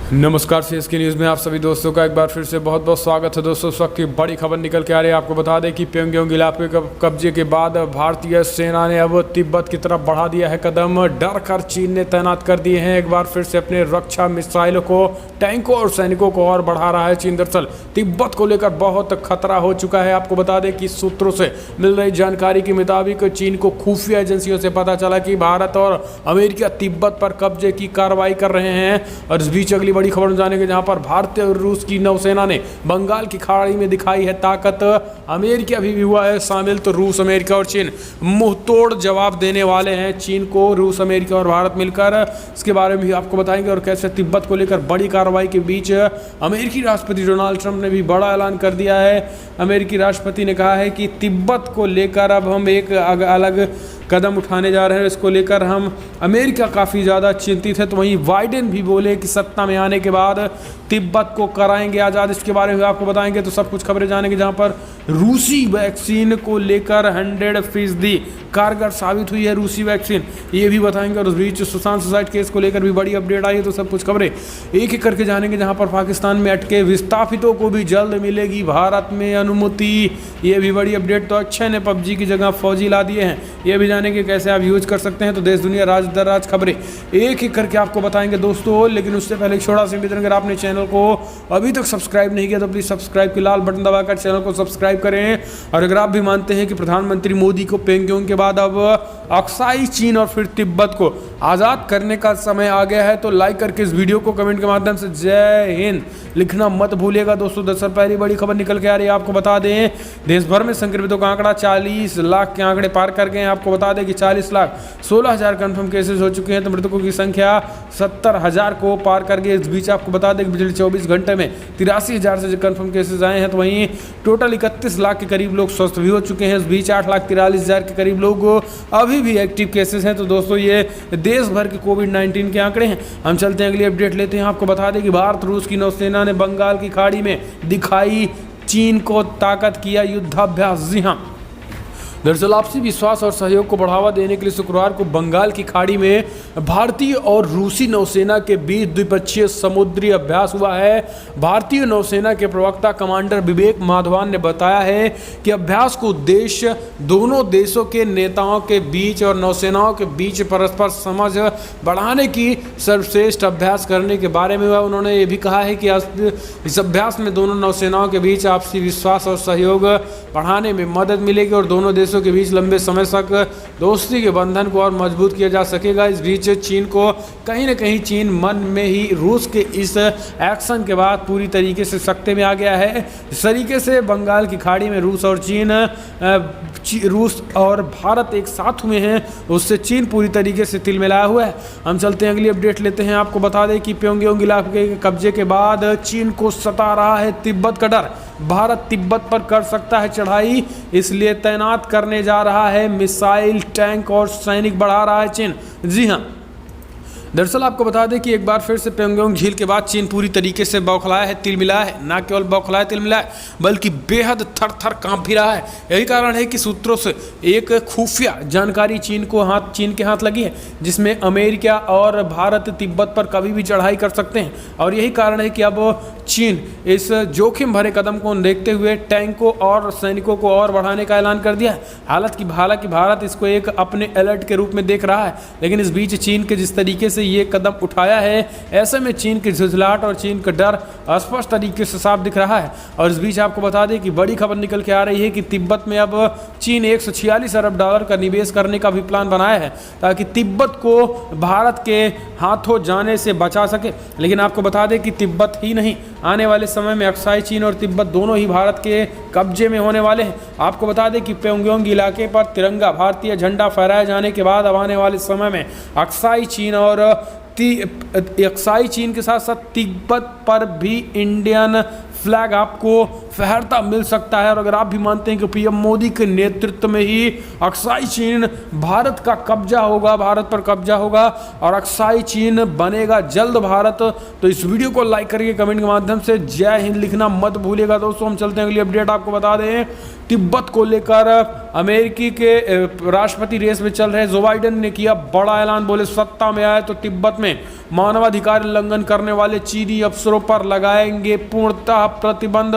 नमस्कार, CSK news में आप सभी दोस्तों का एक बार फिर से बहुत बहुत स्वागत है। दोस्तों, इस वक्त की बड़ी खबर निकल के आ रही है। आपको बता दें कि प्योंगयांग इलाके के कब्जे के बाद भारतीय सेना ने अब तिब्बत की तरफ बढ़ा दिया है कदम। डर कर चीन ने तैनात कर दिए हैं एक बार फिर से अपने रक्षा मिसाइलों को, टैंकों और सैनिकों को और बढ़ा रहा है चीन। दरअसल तिब्बत को लेकर बहुत खतरा हो चुका है। आपको बता दें कि सूत्रों से मिल रही जानकारी के मुताबिक चीन को खुफिया एजेंसियों से पता चला कि भारत और अमेरिका तिब्बत पर कब्जे की कार्रवाई कर रहे हैं। और इस बीच अगली बड़ी खबर जानेंगे, जहां पर भारतीय और रूस की नौसेना ने बंगाल की खाड़ी में दिखाई है ताकत। अमेरिका भी हुआ है शामिल। तो रूस, अमेरिका और चीन मुंहतोड़ जवाब देने वाले हैं चीन को। रूस, अमेरिका और भारत मिलकर इसके बारे में भी आपको बताएंगे। और कैसे तिब्बत को लेकर बड़ी कार्रवाई के बीच अमेरिकी राष्ट्रपति डोनाल्ड ट्रंप ने भी बड़ा ऐलान कर दिया है। अमेरिकी राष्ट्रपति ने कहा है कि तिब्बत को लेकर अब हम एक अलग कदम उठाने जा रहे हैं। इसको लेकर हम अमेरिका काफ़ी ज़्यादा चिंतित है। तो वहीं बाइडेन भी बोले कि सत्ता में आने के बाद तिब्बत को कराएंगे आज़ाद। इसके बारे में आपको बताएंगे। तो सब कुछ खबरें जानेंगे, जहां पर रूसी वैक्सीन को लेकर 100% कारगर साबित हुई है रूसी वैक्सीन, ये भी बताएंगे। और उस बीच सुशांत सुसाइड केस को लेकर भी बड़ी अपडेट आई है। तो सब कुछ खबरें एक एक करके जानेंगे, जहां पर पाकिस्तान में अटके विस्थापितों को भी जल्द मिलेगी भारत में अनुमति, ये भी बड़ी अपडेट। तो अक्षय ने PUBG की जगह फौजी ला दिए हैं, ये भी जानेंगे कैसे आप यूज कर सकते हैं। तो देश दुनिया राज दर राज खबरें एक एक करके आपको बताएंगे दोस्तों। लेकिन उससे पहले एक छोटा सा निवेदन, अगर आपने चैनल को अभी तक सब्सक्राइब नहीं किया तो प्लीज सब्सक्राइब के लाल बटन दबाकर चैनल को सब्सक्राइब करें। और अगर आप भी मानते हैं कि प्रधानमंत्री मोदी को प्योंगयांग के बाद अब अक्साई चीन और फिर तिब्बत को आज़ाद करने का समय आ गया है, तो लाइक करके इस वीडियो को कमेंट के माध्यम से जय हिंद लिखना मत भूलिएगा दोस्तों। दरअसल पहली बड़ी खबर निकल के आ रही है। आपको बता दें, देश भर में संक्रमितों का आंकड़ा 40 लाख के आंकड़े पार कर गए हैं। आपको बता दें कि 40,16,000 कन्फर्म केसेस हो चुके हैं। तो मृतकों की संख्या 70,000 को पार कर गई। इस बीच आपको बता दें कि पिछले 24 घंटे में 83,000 से कन्फर्म केसेस आए हैं। तो वहीं टोटल 31 लाख के करीब लोग स्वस्थ भी हो चुके हैं। इस बीच 8,43,000 के करीब लोग अभी भी एक्टिव केसेस हैं। तो दोस्तों, ये देश भर के कोविड-19 के आंकड़े हैं। हम चलते हैं अगली अपडेट लेते हैं। आपको बता दें कि भारत रूस की नौसेना ने बंगाल की खाड़ी में दिखाई चीन को ताकत, किया युद्धाभ्यास। जी हाँ, दरअसल आपसी विश्वास और सहयोग को बढ़ावा देने के लिए शुक्रवार को बंगाल की खाड़ी में भारतीय और रूसी नौसेना के बीच द्विपक्षीय समुद्री अभ्यास हुआ है। भारतीय नौसेना के प्रवक्ता कमांडर विवेक माधवान ने बताया है कि अभ्यास का उद्देश्य दोनों देशों के नेताओं के बीच और नौसेनाओं के बीच परस्पर समझ बढ़ाने की सर्वश्रेष्ठ अभ्यास करने के बारे में हुआ। उन्होंने ये भी कहा है कि इस अभ्यास में दोनों नौसेनाओं के बीच आपसी विश्वास और सहयोग बढ़ाने में मदद मिलेगी और दोनों देशों के बीच लंबे समय तक दोस्ती के बंधन को और मजबूत किया जा सकेगा। इस बीच चीन को कहीं न कहीं चीन मन में ही रूस के इस एक्शन के बाद पूरी तरीके से सख्ते में आ गया है। इस तरीके से बंगाल की खाड़ी में रूस और भारत एक साथ हुए हैं, उससे चीन पूरी तरीके से तिलमिलाया हुआ है। हम चलते हैं अगली अपडेट लेते हैं। आपको बता दें कि प्योंगयांग इलाके के कब्जे के बाद चीन को सता रहा है तिब्बत का डर। भारत तिब्बत पर कर सकता है चढ़ाई, इसलिए तैनात करने जा रहा है मिसाइल, टैंक और सैनिक बढ़ा रहा है चीन। जी हाँ, दरअसल आपको बता दें कि एक बार फिर से प्योंगयांग झील के बाद चीन पूरी तरीके से बौखलाया है, तिलमिलाया है। ना केवल बौखलाया तिलमिलाया, बल्कि बेहद थर थर कांप भी रहा है। यही कारण है कि सूत्रों से एक खुफिया जानकारी चीन के हाथ लगी है, जिसमें अमेरिका और भारत तिब्बत पर कभी भी चढ़ाई कर सकते हैं। और यही कारण है कि अब चीन इस जोखिम भरे कदम को देखते हुए टैंकों और सैनिकों को और बढ़ाने का ऐलान कर दिया है। हालांकि भारत इसको एक अपने अलर्ट के रूप में देख रहा है। लेकिन इस बीच चीन के जिस तरीके से ये कदम उठाया है, ऐसे में चीन की झुंझलाहट और चीन का डर स्पष्ट तरीके से साफ दिख रहा है। और इस बीच आपको बता दें कि बड़ी खबर निकल के आ रही है कि तिब्बत में अब चीन 146 अरब डॉलर का निवेश करने का भी प्लान बनाया है, ताकि तिब्बत को भारत के हाथों जाने से बचा सके। लेकिन आपको बता दें कि तिब्बत ही नहीं, आने वाले समय में अक्साई चीन और तिब्बत दोनों ही भारत के कब्जे में होने वाले हैं। आपको बता दें कि प्योंगयांग इलाके पर तिरंगा भारतीय झंडा फहराए जाने के बाद अब आने वाले समय में अक्साई चीन के साथ साथ तिब्बत पर भी इंडियन फ्लैग आपको फहरता मिल सकता है। और अगर आप भी मानते हैं कि पीएम मोदी के नेतृत्व में ही अक्साई चीन भारत का कब्जा होगा, भारत पर कब्जा होगा और अक्साई चीन बनेगा जल्द भारत, तो इस वीडियो को लाइक करिए, कमेंट के माध्यम से जय हिंद लिखना मत भूलिएगा। दोस्तों हम चलते हैं अगली अपडेट आपको बता दें। तिब्बत को लेकर अमेरिकी के राष्ट्रपति रेस में चल रहे जो बाइडेन ने किया बड़ा ऐलान, बोले सत्ता में आए तो तिब्बत में मानवाधिकार उल्लंघन करने वाले चीनी अफसरों पर लगाएंगे पूर्णतः प्रतिबंध,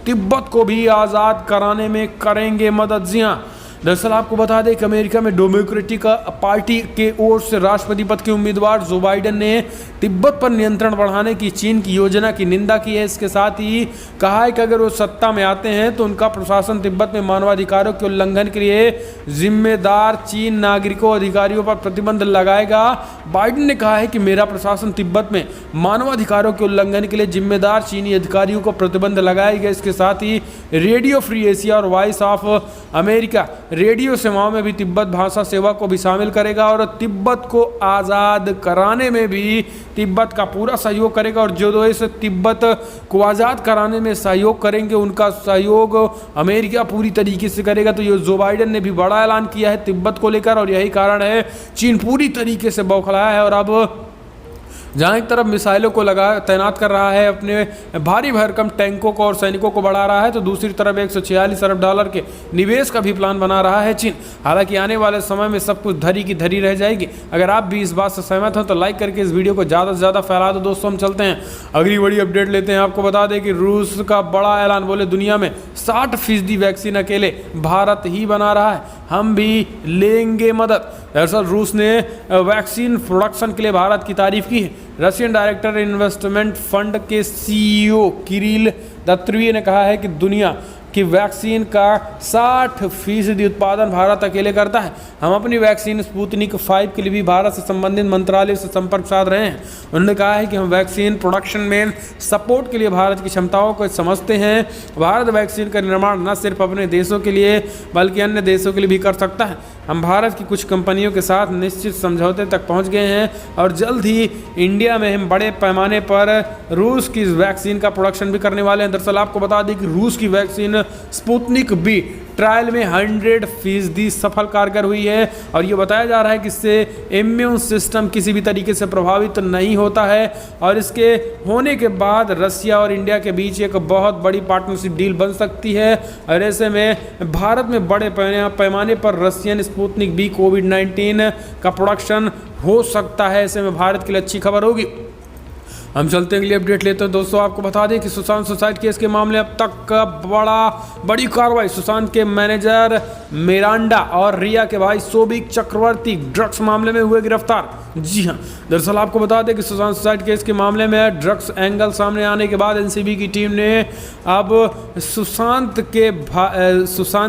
तिब्बत को भी आज़ाद कराने में करेंगे मदद। जी हाँ, दरअसल आपको बता दें कि अमेरिका में डेमोक्रेटिक पार्टी के ओर से राष्ट्रपति पद के उम्मीदवार जो बाइडेन ने तिब्बत पर नियंत्रण बढ़ाने की चीन की योजना की निंदा की है। इसके साथ ही कहा है कि अगर वो सत्ता में आते हैं तो उनका प्रशासन तिब्बत में मानवाधिकारों के उल्लंघन के लिए जिम्मेदार चीन नागरिकों अधिकारियों पर प्रतिबंध लगाएगा। बाइडेन ने कहा है कि मेरा प्रशासन तिब्बत में मानवाधिकारों के उल्लंघन के लिए जिम्मेदार चीनी अधिकारियों को प्रतिबंध लगाएगा। इसके साथ ही रेडियो फ्री एशिया और वॉइस ऑफ अमेरिका रेडियो सेवाओं में भी तिब्बत भाषा सेवा को भी शामिल करेगा और तिब्बत को आज़ाद कराने में भी तिब्बत का पूरा सहयोग करेगा। और जो देश तिब्बत को आज़ाद कराने में सहयोग करेंगे उनका सहयोग अमेरिका पूरी तरीके से करेगा। तो ये जो बाइडेन ने भी बड़ा ऐलान किया है तिब्बत को लेकर और यही कारण है चीन पूरी तरीके से बौखलाया है और अब जहाँ एक तरफ मिसाइलों को तैनात कर रहा है, अपने भारी भरकम टैंकों को और सैनिकों को बढ़ा रहा है, तो दूसरी तरफ $146 अरब के निवेश का भी प्लान बना रहा है चीन। हालांकि आने वाले समय में सब कुछ धरी की धरी रह जाएगी। अगर आप भी इस बात से सहमत हो तो लाइक करके इस वीडियो को ज़्यादा से ज़्यादा फैला दो। दोस्तों हम चलते हैं अगली बड़ी अपडेट लेते हैं। आपको बता दें कि रूस का बड़ा ऐलान, बोले दुनिया में 60% वैक्सीन अकेले भारत ही बना रहा है, हम भी लेंगे मदद। दरअसल रूस ने वैक्सीन प्रोडक्शन के लिए भारत की तारीफ की है। रशियन डायरेक्टर इन्वेस्टमेंट फंड के सीईओ किरिल दत्तवीय ने कहा है कि दुनिया कि वैक्सीन का 60% उत्पादन भारत अकेले करता है। हम अपनी वैक्सीन स्पुतनिक 5 के लिए भी भारत से संबंधित मंत्रालय से संपर्क साध रहे हैं। उन्होंने कहा है कि हम वैक्सीन प्रोडक्शन में सपोर्ट के लिए भारत की क्षमताओं को समझते हैं। भारत वैक्सीन का निर्माण न सिर्फ अपने देशों के लिए बल्कि अन्य देशों के लिए भी कर सकता है। हम भारत की कुछ कंपनियों के साथ निश्चित समझौते तक पहुंच गए हैं और जल्द ही इंडिया में हम बड़े पैमाने पर रूस की वैक्सीन का प्रोडक्शन भी करने वाले हैं। दरअसल आपको बता दें कि रूस की वैक्सीन स्पुतनिक बी ट्रायल में 100% सफल कारगर हुई है और ये बताया जा रहा है कि इससे इम्यून सिस्टम किसी भी तरीके से प्रभावित नहीं होता है और इसके होने के बाद रसिया और इंडिया के बीच एक बहुत बड़ी पार्टनरशिप डील बन सकती है। और ऐसे में भारत में बड़े पैमाने पर रशियन स्पुतनिक बी कोविड-19 का प्रोडक्शन हो सकता है। ऐसे में भारत के लिए अच्छी खबर होगी। हम चलते हैं अगली अपडेट लेते हैं। दोस्तों आपको बता दें कि सुशांत सुसाइड केस के मामले अब तक का बड़ी कार्रवाई, सुशांत के मैनेजर मिरांडा और रिया के भाई शोभिक चक्रवर्ती ड्रग्स मामले में हुए गिरफ्तार। जी हाँ, दरअसल आपको बता दें कि सुशांत सुसाइड केस के मामले में ड्रग्स एंगल सामने आने के बाद एनसीबी की टीम ने अब सुशांत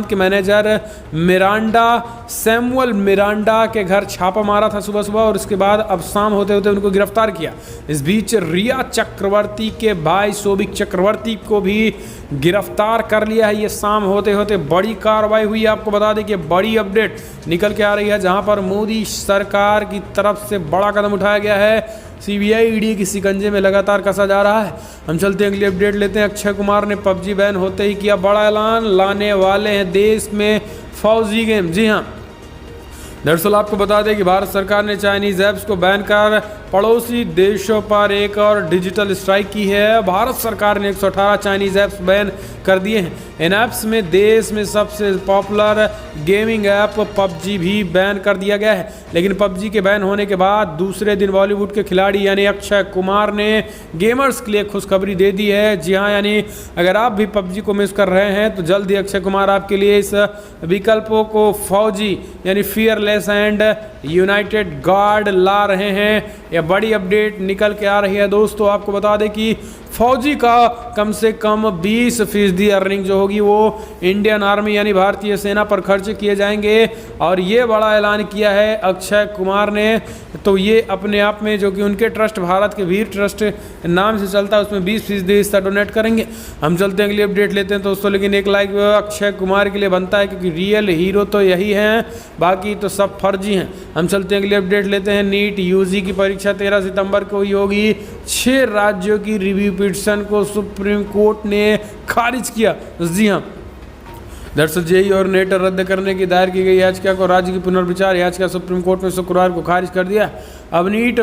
के मैनेजर मिरांडा सैमुअल मिरांडा के घर छापा मारा था सुबह सुबह और इसके बाद अब शाम होते होते उनको गिरफ्तार किया। इस बीच रिया चक्रवर्ती के भाई शोभिक चक्रवर्ती को भी गिरफ्तार कर लिया है। ये शाम होते होते बड़ी कार्रवाई हुई। आपको बता दें कि बड़ी अपडेट निकल के आ रही है जहां पर मोदी सरकार की तरफ से बड़ा कदम उठाया गया है। सीबीआई ईडी की शिकंजे में लगातार कसा जा रहा है। हम चलते हैं अगली अपडेट लेते हैं। अक्षय कुमार ने पबजी बैन होते ही किया बड़ा ऐलान, लाने वाले हैं देश में फौजी गेम। जी हाँ, दरअसल आपको बता दें कि भारत सरकार ने चाइनीज ऐप्स को बैन कर पड़ोसी देशों पर एक और डिजिटल स्ट्राइक की है। भारत सरकार ने 118 चाइनीज ऐप्स बैन कर दिए हैं। इन ऐप्स में देश में सबसे पॉपुलर गेमिंग ऐप पबजी भी बैन कर दिया गया है। लेकिन पबजी के बैन होने के बाद दूसरे दिन बॉलीवुड के खिलाड़ी यानी अक्षय कुमार ने गेमर्स के लिए खुशखबरी दे दी है। जी हाँ, यानी अगर आप भी पबजी को मिस कर रहे हैं तो जल्द ही अक्षय कुमार आपके लिए इस विकल्पों को फौजी यानी फियरलेस एंड यूनाइटेड गार्ड ला रहे हैं। यह बड़ी अपडेट निकल के आ रही है। दोस्तों आपको बता दें कि फौजी का कम से कम 20% अर्निंग जो होगी वो इंडियन आर्मी यानी भारतीय सेना पर खर्च किए जाएंगे और ये बड़ा ऐलान किया है अक्षय कुमार ने। तो ये अपने आप में जो कि उनके ट्रस्ट भारत के वीर ट्रस्ट नाम से चलता है उसमें 20% हिस्सा डोनेट करेंगे। हम चलते हैं अगली अपडेट लेते हैं दोस्तों, लेकिन एक लाइक अक्षय कुमार के लिए बनता है क्योंकि रियल हीरो तो यही हैं, बाकी तो सब फर्जी हैं। हम चलते हैं अगली अपडेट लेते हैं। नीट यूजी की परीक्षा 13 सितंबर को ही होगी। 6 राज्यों की रिव्यू पिटीशन को सुप्रीम कोर्ट ने खारिज किया। जी हाँ, दरअसल जेईई और नेट रद्द करने की दायर की गई याचिका को राज्य की पुनर्विचार याचिका सुप्रीम कोर्ट में शुक्रवार को खारिज कर दिया। अब नीट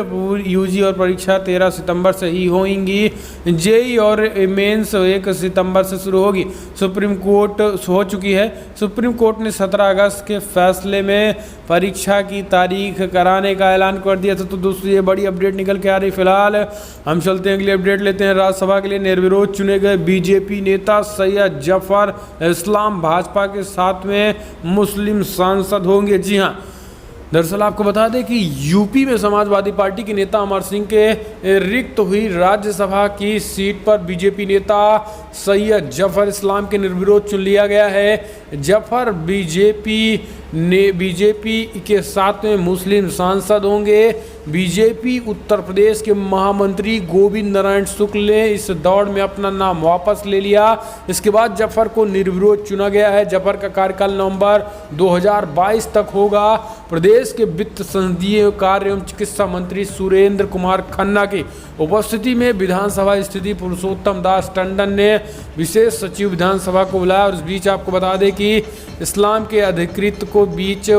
यूजी और परीक्षा 13 सितंबर से ही होंगी। जेईई और मेंस 1 सितंबर से शुरू होगी। सुप्रीम कोर्ट हो चुकी है। सुप्रीम कोर्ट ने 17 अगस्त के फैसले में परीक्षा की तारीख कराने का ऐलान कर दिया था। तो दोस्तों ये बड़ी अपडेट निकल के आ रही। फिलहाल हम चलते हैं अगली अपडेट लेते हैं। राज्यसभा के लिए निर्विरोध चुने गए बीजेपी नेता सैयद जफर इस्लाम भाजपा के 7वें मुस्लिम सांसद होंगे। जी हाँ, दरअसल आपको बता दें कि यूपी में समाजवादी पार्टी के नेता अमर सिंह के रिक्त हुई राज्यसभा की सीट पर बीजेपी नेता सैयद जफर इस्लाम के निर्विरोध चुन लिया गया है। जफर बीजेपी के 7वें मुस्लिम सांसद होंगे। बीजेपी उत्तर प्रदेश के महामंत्री गोविंद नारायण शुक्ल ने इस दौड़ में अपना नाम वापस ले लिया। इसके बाद जफर को निर्विरोध चुना गया है। जफर का कार्यकाल नवंबर 2022 तक होगा। प्रदेश के वित्त संसदीय कार्य एवं चिकित्सा मंत्री सुरेंद्र कुमार खन्ना की उपस्थिति में विधानसभा स्थिति पुरुषोत्तम दास टंडन ने विशेष सचिव विधानसभा को बुलाया। और इस बीच आपको बता दें कि इस्लाम के अधिकृत को बीच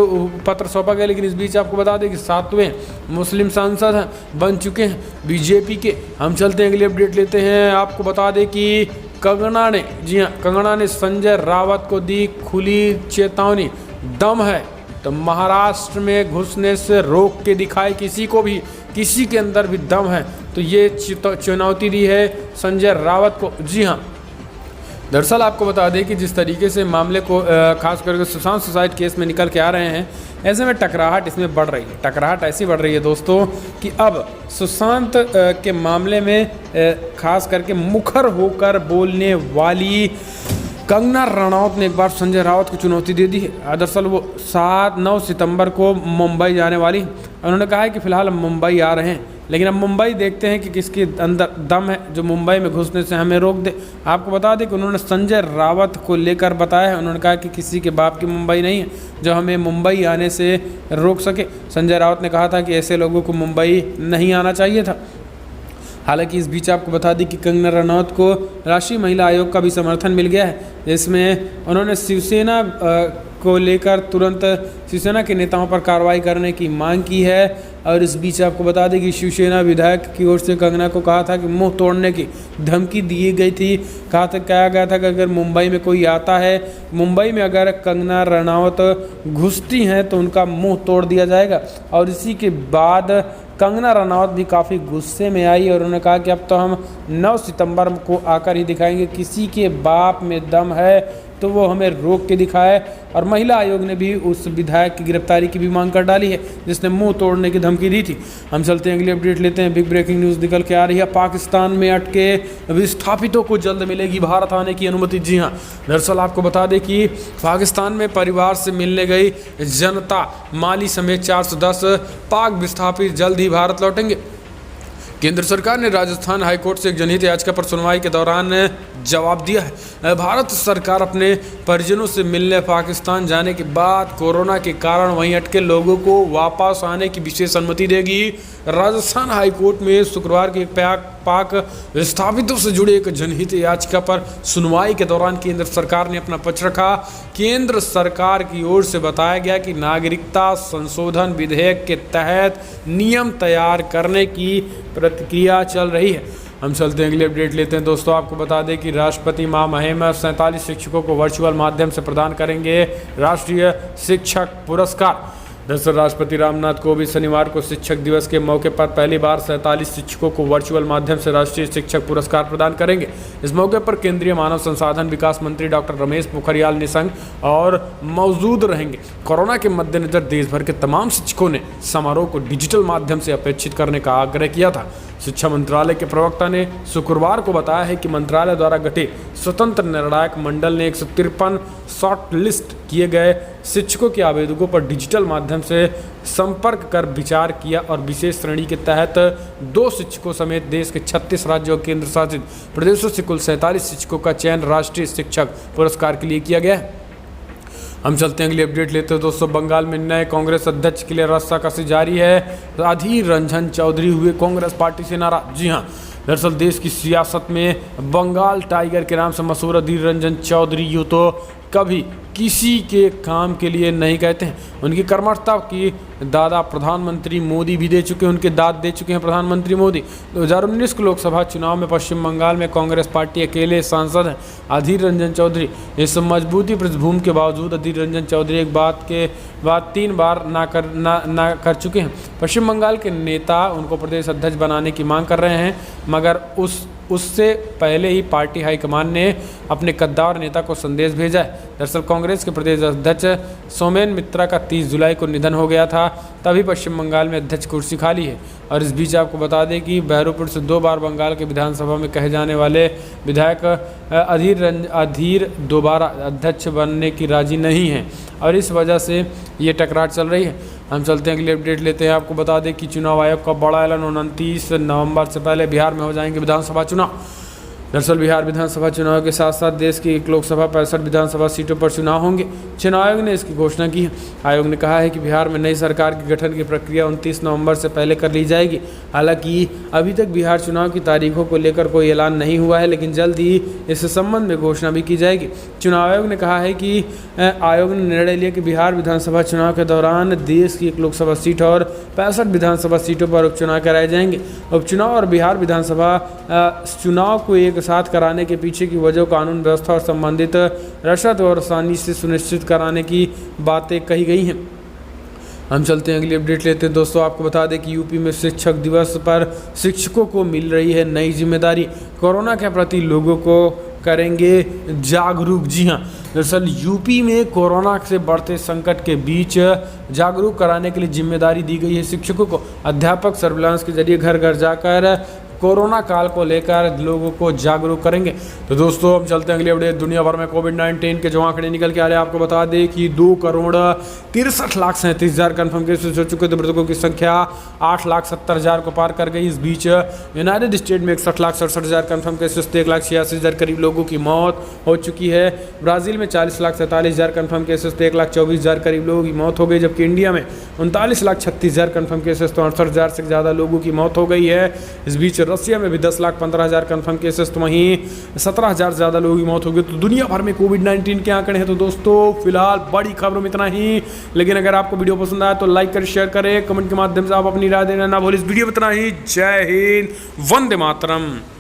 पत्र सौंपा गया। लेकिन इस बीच आपको बता दें कि 7वें मुस्लिम सांसद बन चुके हैं बीजेपी के। हम चलते हैं अगली अपडेट लेते हैं। आपको बता दें कि कंगना ने, जी हाँ, कंगना ने संजय रावत को दी खुली चेतावनी। दम है तो महाराष्ट्र में घुसने से रोक के दिखाए किसी को भी, किसी के अंदर भी दम है तो ये चुनौती दी है संजय रावत को। जी हाँ, दरअसल आपको बता दें कि जिस तरीके से मामले को खास करके सुशांत सुसाइड केस में निकल के आ रहे हैं, ऐसे में टकराहट इसमें बढ़ रही है। टकराहट ऐसी बढ़ रही है दोस्तों कि अब सुशांत के मामले में खास करके मुखर होकर बोलने वाली कंगना रनौत ने एक बार संजय रावत को चुनौती दे दी है। दरअसल वो 9 सितंबर को मुंबई जाने वाली। उन्होंने कहा है कि फ़िलहाल हम मुंबई आ रहे हैं, लेकिन अब मुंबई देखते हैं कि किसके अंदर दम है जो मुंबई में घुसने से हमें रोक दे। आपको बता दें कि उन्होंने संजय रावत को लेकर बताया है। उन्होंने कहा कि किसी के बाप की मुंबई नहीं है जो हमें मुंबई आने से रोक सके। संजय रावत ने कहा था कि ऐसे लोगों को मुंबई नहीं आना चाहिए था। हालांकि इस बीच आपको बता दें कि कंगना रनौत को राष्ट्रीय महिला आयोग का भी समर्थन मिल गया है, जिसमें उन्होंने शिवसेना को लेकर तुरंत शिवसेना के नेताओं पर कार्रवाई करने की मांग की है। और इस बीच आपको बता दें कि शिवसेना विधायक की ओर से कंगना को कहा था कि मुंह तोड़ने की धमकी दी गई थी। कहा गया था कि अगर मुंबई में कोई आता है, मुंबई में अगर कंगना रनौत घुसती हैं तो उनका मुंह तोड़ दिया जाएगा। और इसी के बाद कंगना रनौत भी काफ़ी गुस्से में आई और उन्होंने कहा कि अब तो हम 9 सितंबर को आकर ही दिखाएंगे, किसी के बाप में दम है तो वो हमें रोक के दिखाए। और महिला आयोग ने भी उस विधायक की गिरफ्तारी की भी मांग कर डाली है जिसने मुंह तोड़ने की धमकी दी थी। हम चलते हैं अगली अपडेट लेते हैं। बिग ब्रेकिंग न्यूज़ निकल के आ रही है। पाकिस्तान में अटके विस्थापितों को जल्द मिलेगी भारत आने की अनुमति। जी हाँ, दरअसल आपको बता दें कि पाकिस्तान में परिवार से मिलने गई जनता माली समेत 410 पाक विस्थापित जल्द ही भारत लौटेंगे। केंद्र सरकार ने राजस्थान हाईकोर्ट से एक जनहित याचिका पर सुनवाई के दौरान जवाब दिया है। भारत सरकार अपने परिजनों से मिलने पाकिस्तान जाने के बाद कोरोना के कारण वहीं अटके लोगों को वापस आने की विशेष अनुमति देगी। राजस्थान हाईकोर्ट में शुक्रवार के पाक विस्थापितों से जुड़े एक जनहित याचिका पर सुनवाई के दौरान केंद्र सरकार ने अपना पक्ष रखा। केंद्र सरकार की ओर से बताया गया कि नागरिकता संशोधन विधेयक के तहत नियम तैयार करने की प्रक्रिया चल रही है। हम चलते हैं अगली अपडेट लेते हैं। दोस्तों आपको बता दें कि राष्ट्रपति माम अहमद 47 शिक्षकों को वर्चुअल माध्यम से प्रदान करेंगे राष्ट्रीय शिक्षक पुरस्कार। दरअसल राष्ट्रपति रामनाथ कोविंद शनिवार को शिक्षक दिवस के मौके पर पहली बार 47 शिक्षकों को वर्चुअल माध्यम से राष्ट्रीय शिक्षक पुरस्कार प्रदान करेंगे। इस मौके पर केंद्रीय मानव संसाधन विकास मंत्री डॉक्टर रमेश पोखरियाल निशंक और मौजूद रहेंगे। कोरोना के मद्देनजर देश भर के तमाम शिक्षकों ने समारोह को डिजिटल माध्यम से अपेक्षित करने का आग्रह किया था। शिक्षा मंत्रालय के प्रवक्ता ने शुक्रवार को बताया है कि मंत्रालय द्वारा गठित स्वतंत्र निर्णायक मंडल ने 153 शॉर्ट लिस्ट किए गए शिक्षकों के आवेदकों पर डिजिटल माध्यम से संपर्क कर विचार किया और विशेष श्रेणी के तहत 2 शिक्षकों समेत देश के 36 राज्यों और केंद्र शासित प्रदेशों से कुल 47 शिक्षकों का चयन राष्ट्रीय शिक्षक पुरस्कार के लिए किया गया है। हम चलते हैं अगली अपडेट लेते हैं दोस्तों। बंगाल में नए कांग्रेस अध्यक्ष के लिए रस्साकसी जारी है। अधीर रंजन चौधरी हुए कांग्रेस पार्टी से नाराज। जी हाँ, दरअसल देश की सियासत में बंगाल टाइगर के नाम से मशहूर अधीर रंजन चौधरी यूँ तो कभी किसी के काम के लिए नहीं कहते हैं। उनकी कर्मठता की दादा प्रधानमंत्री मोदी भी दे चुके हैं, उनके दाद दे चुके हैं प्रधानमंत्री मोदी। 2019 के लोकसभा चुनाव में पश्चिम बंगाल में कांग्रेस पार्टी अकेले सांसद हैं अधीर रंजन चौधरी। इस मजबूती पृष्ठभूमि के बावजूद अधीर रंजन चौधरी एक बात के बाद 3 बार ना कर चुके हैं। पश्चिम बंगाल के नेता उनको प्रदेश अध्यक्ष बनाने की मांग कर रहे हैं, मगर उससे पहले ही पार्टी हाईकमान ने अपने कद्दावर नेता को संदेश भेजा है। दरअसल कांग्रेस के प्रदेश अध्यक्ष सोमेन मित्रा का 30 जुलाई को निधन हो गया था, तभी पश्चिम बंगाल में अध्यक्ष कुर्सी खाली है। और इस बीच आपको बता दें कि बहरोपुर से 2 बार बंगाल के विधानसभा में कहे जाने वाले विधायक अधीर दोबारा अध्यक्ष बनने की राजी नहीं है और इस वजह से ये टकरार चल रही है। हम चलते हैं अगली अपडेट लेते हैं। आपको बता दें कि चुनाव आयोग का बड़ा ऐलान 29 नवंबर से पहले बिहार में हो जाएंगे विधानसभा चुनाव। दरअसल बिहार विधानसभा चुनाव के साथ साथ देश की 1 लोकसभा 65 विधानसभा सीटों पर चुनाव होंगे। चुनाव आयोग ने इसकी घोषणा की है। आयोग ने कहा है कि बिहार में नई सरकार के गठन की प्रक्रिया 29 नवंबर से पहले कर ली जाएगी। हालांकि अभी तक बिहार चुनाव की तारीखों को लेकर कोई ऐलान नहीं हुआ है, लेकिन जल्द ही इस संबंध में घोषणा भी की जाएगी। चुनाव आयोग ने कहा है कि आयोग ने निर्णय लिया कि बिहार विधानसभा चुनाव के दौरान देश की 1 लोकसभा सीट और 65 विधानसभा सीटों पर उपचुनाव कराए जाएंगे। उपचुनाव और बिहार विधानसभा चुनाव को एक साथ कराने के पीछे की वजह कानून व्यवस्था और संबंधित रसद और आसानी से सुनिश्चित कराने की बातें कही गई हैं। हम चलते हैं अगली अपडेट लेते हैं दोस्तों। आपको बता दें कि यूपी में शिक्षक दिवस पर शिक्षकों को मिल रही है नई जिम्मेदारी। कोरोना के प्रति लोगों को करेंगे जागरूक। जी हाँ, दरअसल यूपी में कोरोना से बढ़ते संकट के बीच जागरूक कराने के लिए जिम्मेदारी दी गई है शिक्षकों को। अध्यापक सर्विलांस के जरिए घर घर जाकर कोरोना काल को लेकर लोगों को जागरूक करेंगे। तो दोस्तों हम चलते हैं अगली अपडेट। दुनिया भर में कोविड-19 के जो आंकड़े निकल के आ रहे हैं, आपको बता दें कि 2,63,37,000 कन्फर्म केसेस हो चुके थे। मृतकों की संख्या 8,70,000 को पार कर गई। इस बीच यूनाइटेड स्टेट में 61,67,000 कन्फर्म केसेस थे। 1,86,000 करीब लोगों की मौत हो चुकी है। ब्राज़ील में 40,47,000 कन्फर्म केसेस थे। 1,24,000 करीब लोगों की मौत हो गई, जबकि इंडिया में 39,36,000 कन्फर्म केसेस तो 68,000 से ज़्यादा लोगों की मौत हो गई है। इस बीच रसिया में भी 10,15,000 कन्फर्म केसेस तो वहीं 17,000 से ज़्यादा लोगों की मौत हो गई। तो दुनिया भर में कोविड-19 के आंकड़े हैं। तो दोस्तों फिलहाल बड़ी खबरों में इतना ही, लेकिन अगर आपको वीडियो पसंद आया तो लाइक करें, शेयर करें, कमेंट के माध्यम से आप अपनी राय देना ना भूलें। इस वीडियो में इतना ही। जय हिंद, वंदे मातरम।